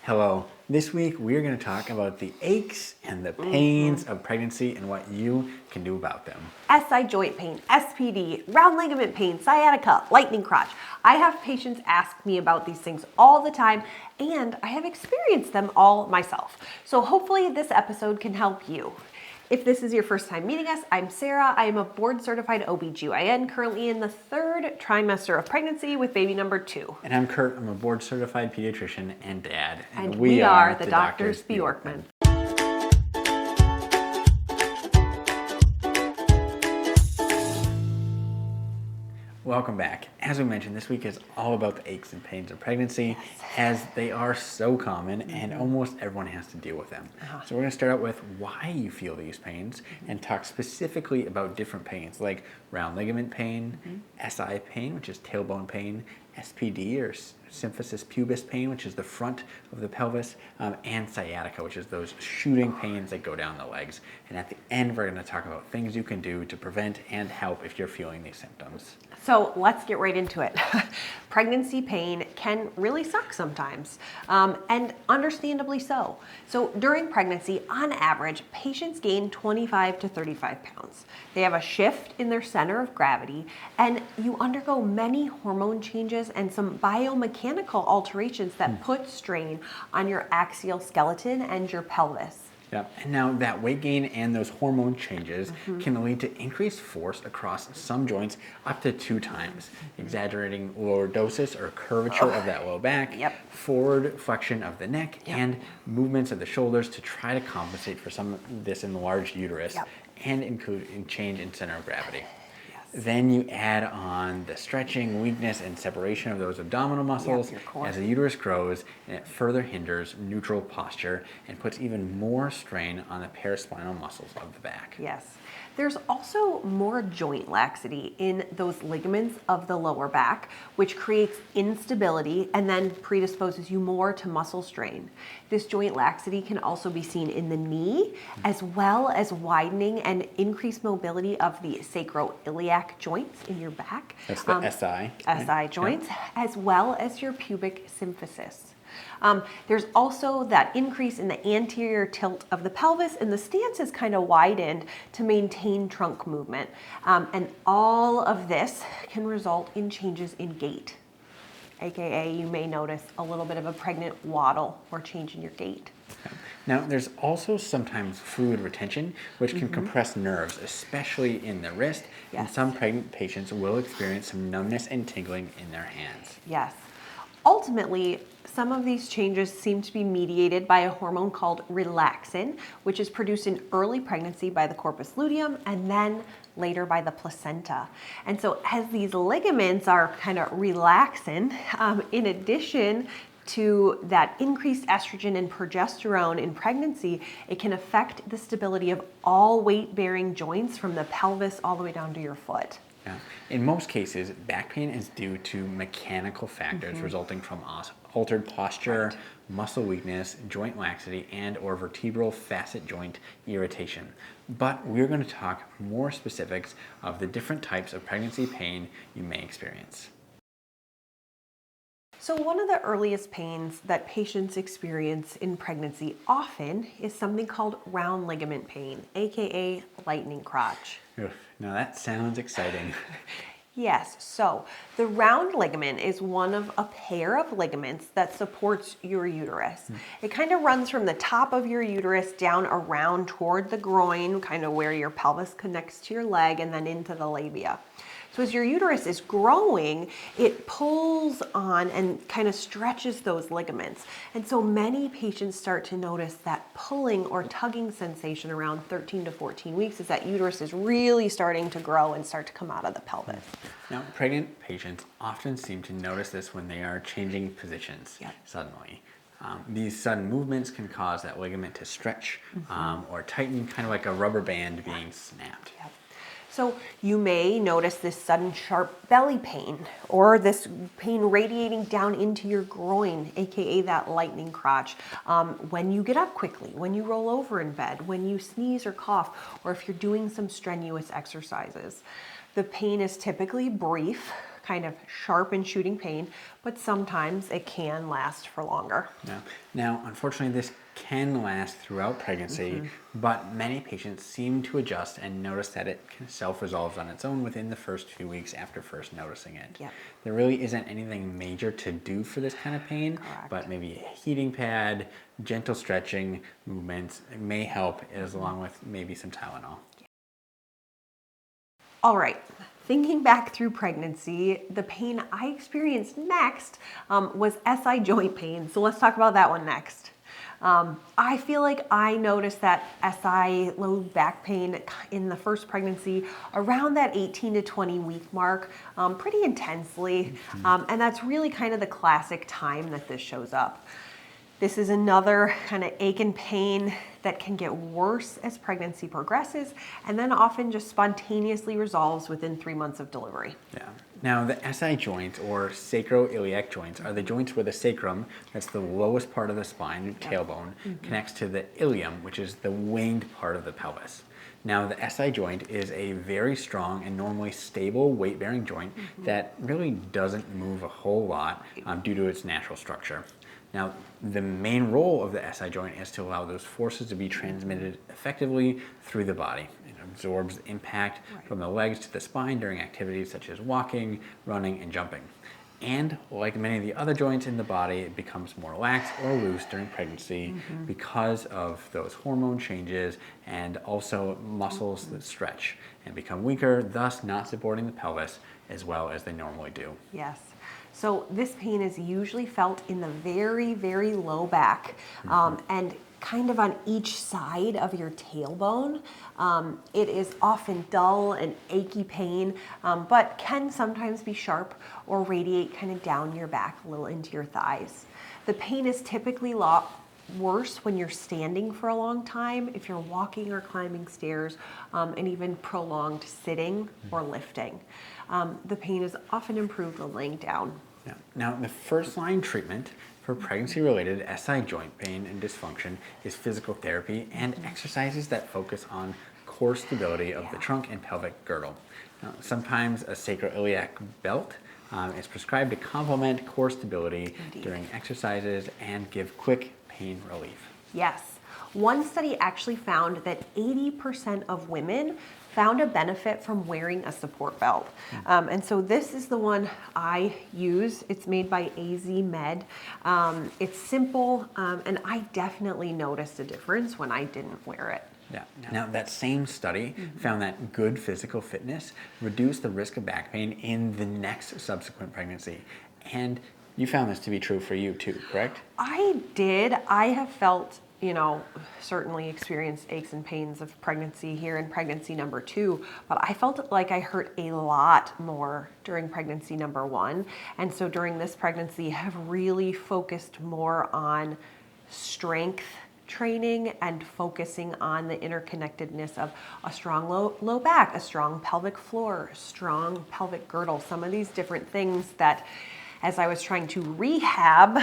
Hello. This week we're going to talk about the aches and the pains of pregnancy and what you can do about them. SI joint pain, SPD, round ligament pain, sciatica, lightning crotch. I have patients ask me about these things all the time, and I have experienced them all myself. So hopefully this episode can help you. If this is your first time meeting us, I'm Sarah. I am a board-certified OBGYN, currently in the 3rd trimester of pregnancy with baby number 2. And I'm Kurt. I'm a board-certified pediatrician and dad. And we are the Doctors Bjorkman. Welcome back. As we mentioned, this week is all about the aches and pains of pregnancy, as they are so common and almost everyone has to deal with them. So we're going to start out with why you feel these pains and talk specifically about different pains like round ligament pain, SI pain, which is tailbone pain, SPD or Symphysis pubis pain, which is the front of the pelvis, and sciatica, which is those shooting pains that go down the legs. And at the end, we're going to talk about things you can do to prevent and help if you're feeling these symptoms. So let's get right into it. Pregnancy pain can really suck sometimes, and understandably so. So during pregnancy, on average, patients gain 25 to 35 pounds. They have a shift in their center of gravity, and you undergo many hormone changes and some biomechanical alterations that put strain on your axial skeleton and your pelvis. Yeah, and now that weight gain and those hormone changes can lead to increased force across some joints up to 2 times, exaggerating lordosis or curvature of that low back, forward flexion of the neck, and movements of the shoulders to try to compensate for some of this enlarged uterus and include a change in center of gravity. Then you add on the stretching, weakness, and separation of those abdominal muscles as the uterus grows, and it further hinders neutral posture and puts even more strain on the paraspinal muscles of the back. Yes. There's also more joint laxity in those ligaments of the lower back, which creates instability and then predisposes you more to muscle strain. This joint laxity can also be seen in the knee, as well as widening and increased mobility of the sacroiliac joints in your back. That's the SI. SI joints, as well as your pubic symphysis. There's also that increase in the anterior tilt of the pelvis, and the stance is kind of widened to maintain trunk movement. And all of this can result in changes in gait, aka you may notice a little bit of a pregnant waddle or change in your gait. Now, there's also sometimes fluid retention, which can compress nerves, especially in the wrist, and some pregnant patients will experience some numbness and tingling in their hands. Yes. Ultimately, some of these changes seem to be mediated by a hormone called relaxin, which is produced in early pregnancy by the corpus luteum and then later by the placenta. And so as these ligaments are kind of relaxing, in addition to that increased estrogen and progesterone in pregnancy, it can affect the stability of all weight-bearing joints from the pelvis all the way down to your foot. Yeah. In most cases, back pain is due to mechanical factors resulting from altered posture, muscle weakness, joint laxity, and or vertebral facet joint irritation. But we're going to talk more specifics of the different types of pregnancy pain you may experience. So one of the earliest pains that patients experience in pregnancy often is something called round ligament pain, aka lightning crotch. Oof, now that sounds exciting. Yes, so the round ligament is one of a pair of ligaments that supports your uterus. It kind of runs from the top of your uterus down around toward the groin, kind of where your pelvis connects to your leg, and then into the labia. So as your uterus is growing, it pulls on and kind of stretches those ligaments. And so many patients start to notice that pulling or tugging sensation around 13 to 14 weeks as that uterus is really starting to grow and start to come out of the pelvis. Now, pregnant patients often seem to notice this when they are changing positions suddenly. These sudden movements can cause that ligament to stretch or tighten, kind of like a rubber band being snapped. So you may notice this sudden sharp belly pain or this pain radiating down into your groin, aka that lightning crotch, when you get up quickly, when you roll over in bed, when you sneeze or cough, or if you're doing some strenuous exercises. The pain is typically brief, kind of sharp and shooting pain, but sometimes it can last for longer. Yeah. Now, unfortunately, this can last throughout pregnancy, but many patients seem to adjust and notice that it self-resolves on its own within the first few weeks after first noticing it. Yep. There really isn't anything major to do for this kind of pain, but maybe a heating pad, gentle stretching movements may help, as along with maybe some Tylenol. All right, thinking back through pregnancy, the pain I experienced next was SI joint pain. So let's talk about that one next. I feel like I noticed that SI low back pain in the first pregnancy around that 18 to 20 week mark pretty intensely. And that's really kind of the classic time that this shows up. This is another kind of ache and pain that can get worse as pregnancy progresses and then often just spontaneously resolves within 3 months of delivery. Yeah. Now, the SI joints or sacroiliac joints are the joints where the sacrum, that's the lowest part of the spine, tailbone, connects to the ilium, which is the winged part of the pelvis. Now, the SI joint is a very strong and normally stable weight-bearing joint that really doesn't move a whole lot due to its natural structure. Now, the main role of the SI joint is to allow those forces to be transmitted effectively through the body. It absorbs the impact from the legs to the spine during activities such as walking, running, and jumping. And like many of the other joints in the body, it becomes more lax or loose during pregnancy because of those hormone changes and also muscles that stretch and become weaker, thus not supporting the pelvis as well as they normally do. Yes. So this pain is usually felt in the very, very low back and kind of on each side of your tailbone. It is often dull and achy pain, but can sometimes be sharp or radiate kind of down your back a little into your thighs. The pain is typically worse when you're standing for a long time, if you're walking or climbing stairs, and even prolonged sitting or lifting. The pain is often improved when laying down. Yeah. Now, the first line treatment for pregnancy-related SI joint pain and dysfunction is physical therapy and exercises that focus on core stability of the trunk and pelvic girdle. Now, sometimes a sacroiliac belt is prescribed to complement core stability during exercises and give quick pain relief. Yes. One study actually found that 80% of women found a benefit from wearing a support belt. And so this is the one I use. It's made by AZ Med. It's simple, and I definitely noticed a difference when I didn't wear it. Yeah. Now, that same study found that good physical fitness reduced the risk of back pain in the next subsequent pregnancy. And you found this to be true for you too, correct? I did. I have felt, certainly experienced aches and pains of pregnancy here in pregnancy number 2, but I felt like I hurt a lot more during pregnancy number 1. And so during this pregnancy, I have really focused more on strength training and focusing on the interconnectedness of a strong low back, a strong pelvic floor, strong pelvic girdle, some of these different things that as I was trying to rehab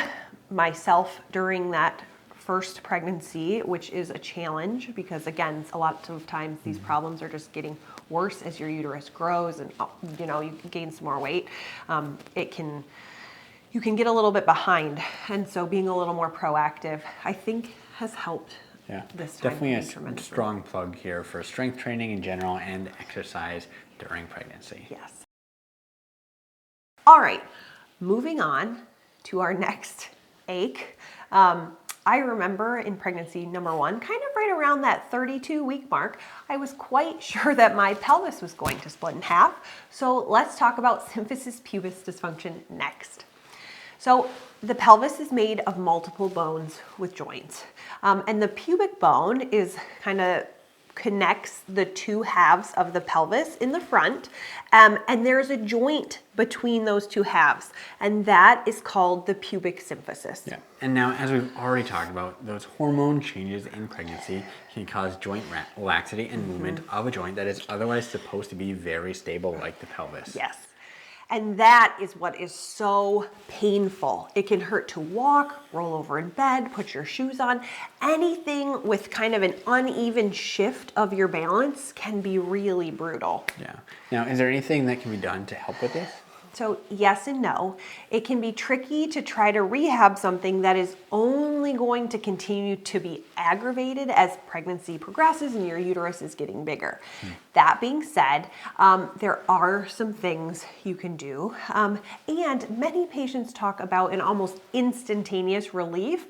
myself during that first pregnancy, which is a challenge because again, a lot of times these problems are just getting worse as your uterus grows and you gain some more weight. You can get a little bit behind, and so being a little more proactive, I think, has helped. Yeah, this time definitely a strong plug here for strength training in general and exercise during pregnancy. Yes. All right, moving on to our next ache. I remember in pregnancy number 1, kind of right around that 32-week mark, I was quite sure that my pelvis was going to split in half. So let's talk about symphysis pubis dysfunction next. So the pelvis is made of multiple bones with joints. And the pubic bone is kind of connects the two halves of the pelvis in the front. And there's a joint between those two halves. And that is called the pubic symphysis. Yeah. And now, as we've already talked about, those hormone changes in pregnancy can cause joint laxity and movement of a joint that is otherwise supposed to be very stable, like the pelvis. Yes. And that is what is so painful. It can hurt to walk, roll over in bed, put your shoes on. Anything with kind of an uneven shift of your balance can be really brutal. Yeah. Now, is there anything that can be done to help with this? So yes and no. It can be tricky to try to rehab something that is only going to continue to be aggravated as pregnancy progresses and your uterus is getting bigger. That being said, there are some things you can do. And many patients talk about an almost instantaneous relief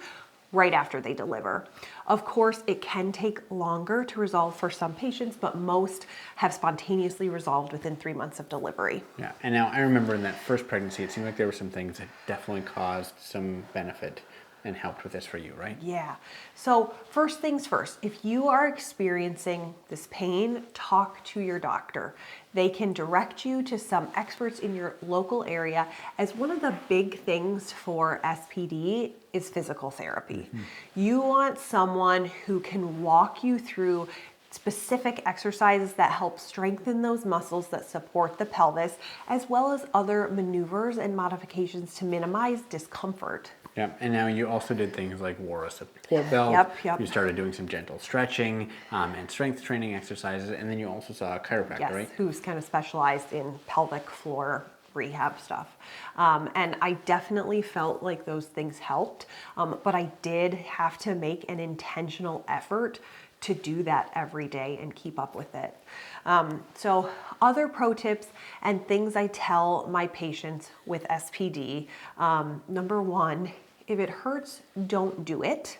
right after they deliver. Of course, it can take longer to resolve for some patients, but most have spontaneously resolved within 3 months of delivery. Yeah, and now I remember in that first pregnancy, it seemed like there were some things that definitely caused some benefit and helped with this for you, right? Yeah. So first things first, if you are experiencing this pain, talk to your doctor. They can direct you to some experts in your local area, as one of the big things for SPD is physical therapy. You want someone who can walk you through specific exercises that help strengthen those muscles that support the pelvis, as well as other maneuvers and modifications to minimize discomfort. Yeah, and now you also did things like wore a support belt. Yep. You started doing some gentle stretching and strength training exercises, and then you also saw a chiropractor, right? Who's kind of specialized in pelvic floor rehab stuff. And I definitely felt like those things helped, but I did have to make an intentional effort to do that every day and keep up with it. So other pro tips and things I tell my patients with SPD, number one, if it hurts, don't do it.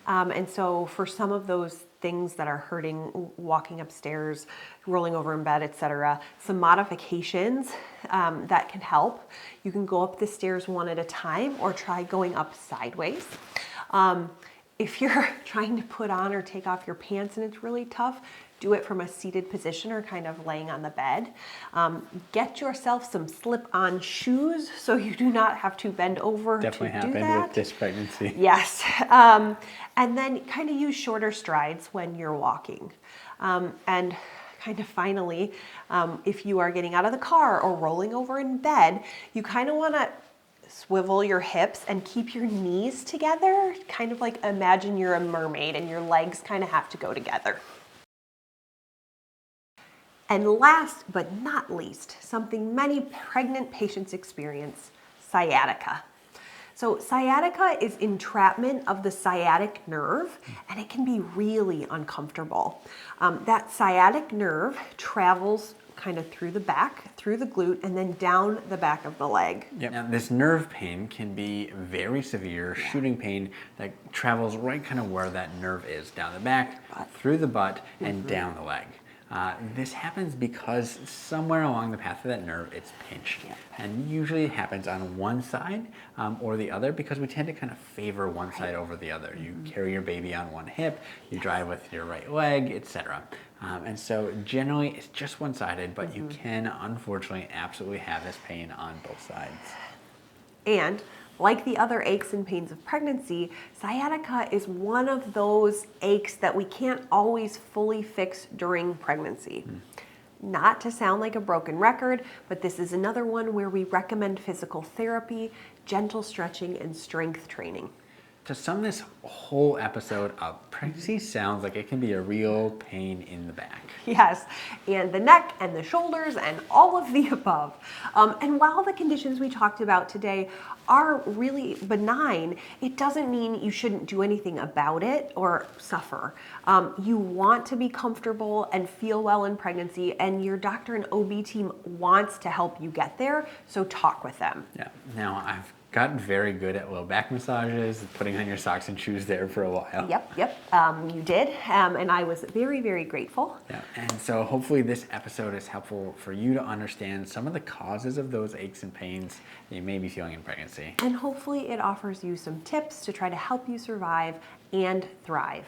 And so for some of those things that are hurting, walking upstairs, rolling over in bed, etc., some modifications that can help. You can go up the stairs one at a time or try going up sideways. If you're trying to put on or take off your pants and it's really tough, do it from a seated position or kind of laying on the bed. Get yourself some slip-on shoes so you do not have to bend over Definitely to do happened that. with this pregnancy. Yes. And then kind of use shorter strides when you're walking. And kind of finally, if you are getting out of the car or rolling over in bed, you kind of want to swivel your hips and keep your knees together, kind of like imagine you're a mermaid and your legs kind of have to go together. And last but not least, something many pregnant patients experience, sciatica. So sciatica is entrapment of the sciatic nerve, and it can be really uncomfortable. That sciatic nerve travels kind of through the back, through the glute, and then down the back of the leg. Yep. Now, this nerve pain can be very severe, shooting pain that travels right kind of where that nerve is, down the back, through the butt, and down the leg. This happens because somewhere along the path of that nerve, it's pinched. And usually it happens on one side or the other, because we tend to kind of favor one side over the other. You carry your baby on one hip, you drive with your right leg, etc. And so generally it's just one-sided, but you can unfortunately absolutely have this pain on both sides. And like the other aches and pains of pregnancy, sciatica is one of those aches that we can't always fully fix during pregnancy. Not to sound like a broken record, but this is another one where we recommend physical therapy, gentle stretching, and strength training. To sum this whole episode up, pregnancy sounds like it can be a real pain in the back. Yes, and the neck and the shoulders and all of the above. And while the conditions we talked about today are really benign, it doesn't mean you shouldn't do anything about it or suffer. You want to be comfortable and feel well in pregnancy, and your doctor and OB team wants to help you get there, so talk with them. Yeah. Now, I've gotten very good at low back massages, putting on your socks and shoes there for a while. Yep, you did, and I was very, very grateful. Yeah, and so hopefully this episode is helpful for you to understand some of the causes of those aches and pains that you may be feeling in pregnancy. And hopefully it offers you some tips to try to help you survive and thrive.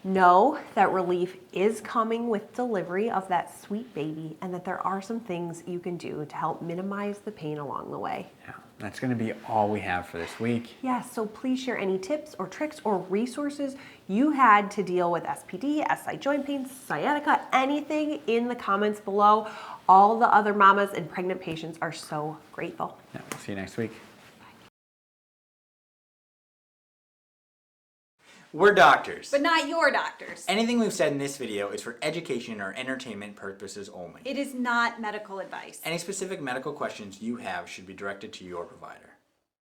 Know that relief is coming with delivery of that sweet baby, and that there are some things you can do to help minimize the pain along the way. Yeah, that's going to be all we have for this week. Yeah, so please share any tips or tricks or resources you had to deal with SPD, SI joint pain, sciatica, anything in the comments below. All the other mamas and pregnant patients are so grateful. Yeah, we'll see you next week. We're doctors. But not your doctors. Anything we've said in this video is for education or entertainment purposes only. It is not medical advice. Any specific medical questions you have should be directed to your provider.